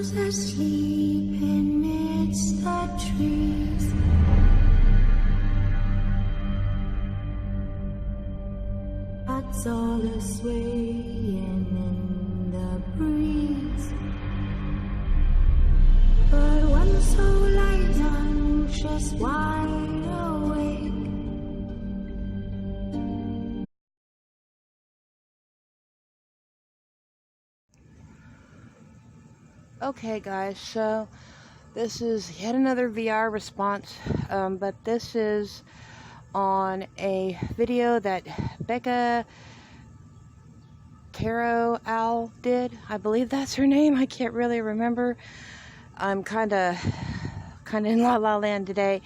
Shadows asleep amidst the trees. Hearts all a swaying in the breeze. But one so light, anxious, wide awake. Okay guys, so this is yet another VR response, but this is on a video that Becca Caro Owl did. I believe that's her name. I can't really remember. I'm kind of in La La Land today,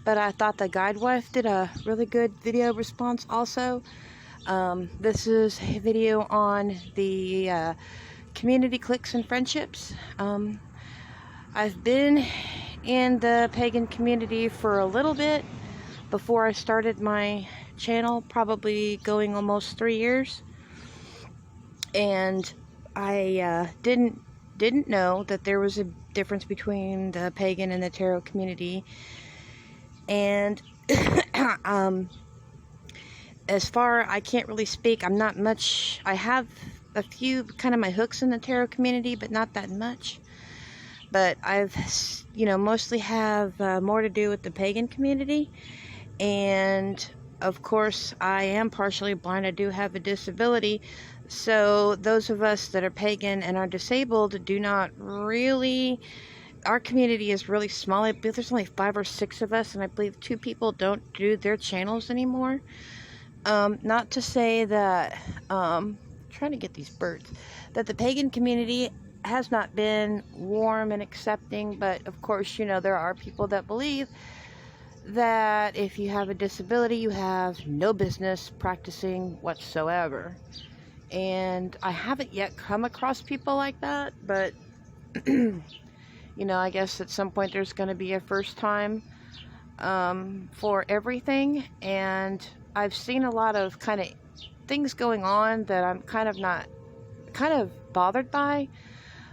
but I thought the Guide Wife did a really good video response also. This is a video on the community Cliques and Friendships. I've been in the pagan community for a little bit before I started my channel, probably going almost 3 years, and I didn't know that there was a difference between the pagan and the tarot community. And as far, I can't really speak. I'm not much. I have a few kind of my hooks in the tarot community, but not that much. But I've, mostly have more to do with the pagan community. And of course, I am partially blind. I do have a disability. So those of us that are pagan and are disabled do not really, our community is really small. I believe there's only 5 or 6 of us, and I believe 2 people don't do their channels anymore. Not to say that, trying to get these birds, that the pagan community has not been warm and accepting, but of course, there are people that believe that if you have a disability, you have no business practicing whatsoever. And I haven't yet come across people like that, but I guess at some point there's going to be a first time for everything. And I've seen a lot of kind of things going on that I'm kind of bothered by.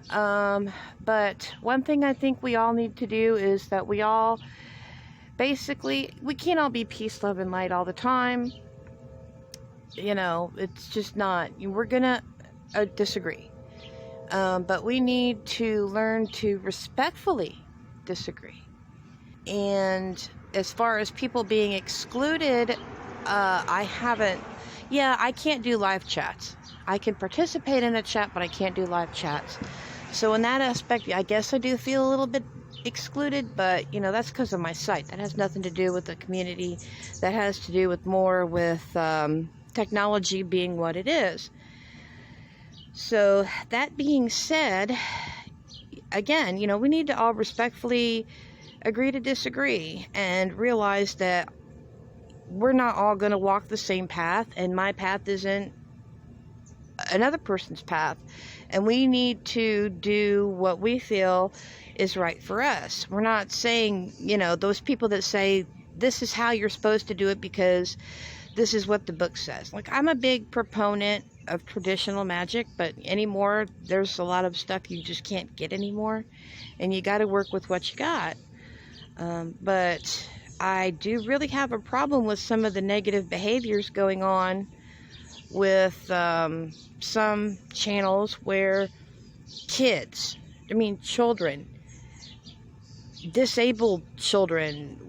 But one thing I think we all need to do is that we all basically, we can't all be peace, love, and light all the time. It's just not. We're gonna disagree. But we need to learn to respectfully disagree. And as far as people being excluded, I can't do live chats. I can participate in a chat, but I can't do live chats. So in that aspect, I guess I do feel a little bit excluded, but that's because of my sight. That has nothing to do with the community. That has to do with more with technology being what it is. So that being said, again, we need to all respectfully agree to disagree and realize that we're not all going to walk the same path, and my path isn't another person's path, and we need to do what we feel is right for us. We're not saying, those people that say this is how you're supposed to do it because this is what the book says. Like, I'm a big proponent of traditional magic, but anymore there's a lot of stuff you just can't get anymore, and you got to work with what you got. But I do really have a problem with some of the negative behaviors going on with some channels where children, disabled children,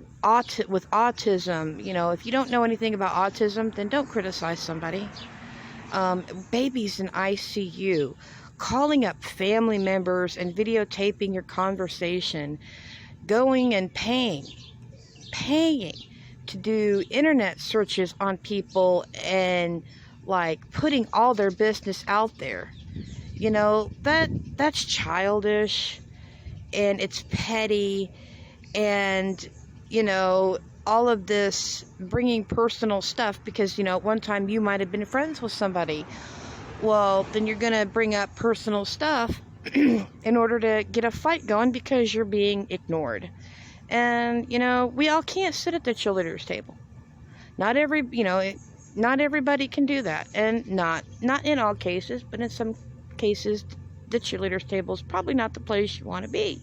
with autism, if you don't know anything about autism, then don't criticize somebody. Babies in ICU, calling up family members and videotaping your conversation, going and paying to do internet searches on people, and putting all their business out there. That's childish, and it's petty, and all of this bringing personal stuff because at one time you might have been friends with somebody. Well, then you're gonna bring up personal stuff in order to get a fight going because you're being ignored. And we all can't sit at the cheerleaders table. Not everybody can do that, and not in all cases, but in some cases the cheerleaders table is probably not the place you want to be.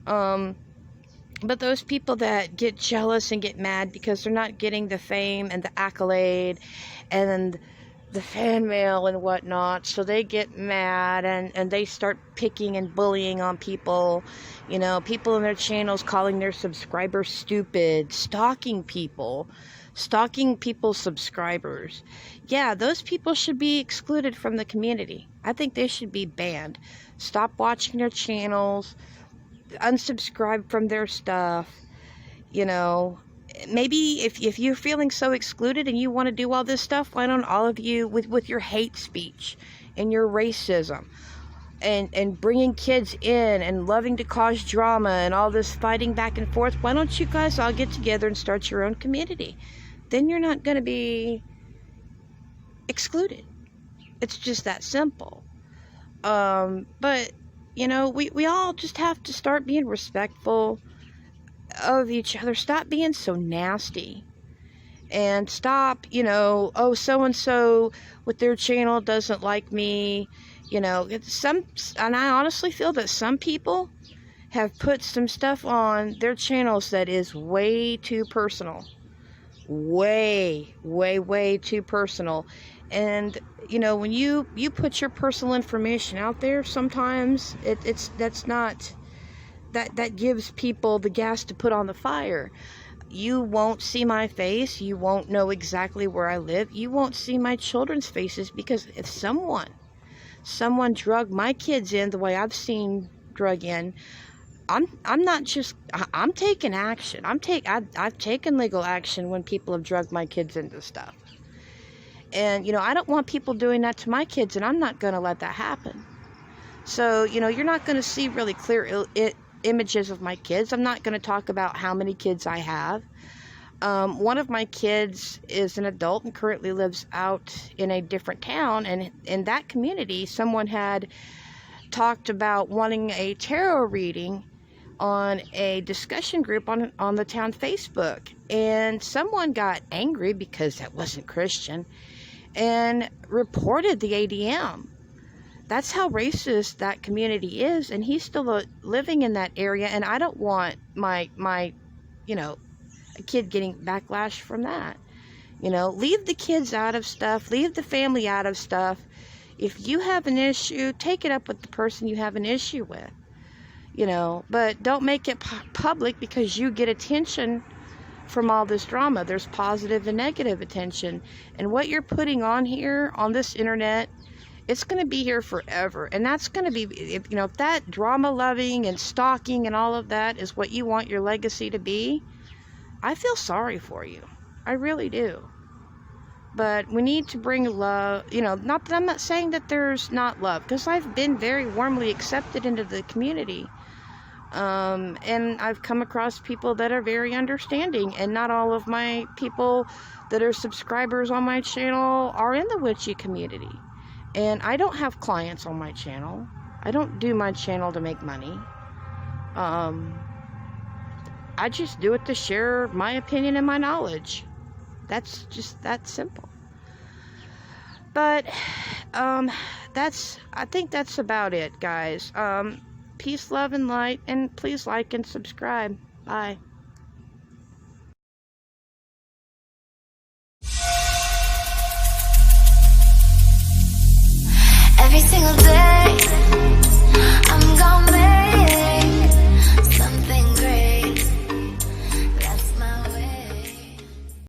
But those people that get jealous and get mad because they're not getting the fame and the accolade and the fan mail and whatnot, so they get mad and they start picking and bullying on people, people in their channels calling their subscribers stupid, stalking people's subscribers. Yeah, those people should be excluded from the community. I think they should be banned. Stop watching their channels, unsubscribe from their stuff. Maybe if you're feeling so excluded and you want to do all this stuff, why don't all of you, with your hate speech and your racism and bringing kids in and loving to cause drama and all this fighting back and forth, why don't you guys all get together and start your own community? Then you're not going to be excluded. It's just that simple. But we all just have to start being respectful of each other. Stop being so nasty, and stop, oh, so-and-so with their channel doesn't like me. And I honestly feel that some people have put some stuff on their channels that is way too personal. Way too personal. And when you put your personal information out there, sometimes that gives people the gas to put on the fire. You won't see my face. You won't know exactly where I live. You won't see my children's faces, because if someone drug my kids in the way I've seen drug in, I'm taking action. I've taken legal action when people have drugged my kids into stuff. And, I don't want people doing that to my kids, and I'm not going to let that happen. So, you're not going to see really clear images of my kids. I'm not going to talk about how many kids I have. One of my kids is an adult and currently lives out in a different town. And in that community, someone had talked about wanting a tarot reading on a discussion group on the town Facebook. And someone got angry because that wasn't Christian and reported the ADM. That's how racist that community is, and he's still living in that area, and I don't want my a kid getting backlash from that. Leave the kids out of stuff, leave the family out of stuff. If you have an issue, take it up with the person you have an issue with, but don't make it public because you get attention from all this drama. There's positive and negative attention, and what you're putting on here on this internet, it's going to be here forever. And that's going to be, if that drama loving and stalking and all of that is what you want your legacy to be, I feel sorry for you. I really do. But we need to bring love, not that I'm not saying that there's not love, because I've been very warmly accepted into the community. And I've come across people that are very understanding, and not all of my people that are subscribers on my channel are in the witchy community. And I don't have clients on my channel. I don't do my channel to make money. I just do it to share my opinion and my knowledge. That's just that simple. But I think that's about it, guys. Peace, love, and light, and please like and subscribe. Bye. Every single day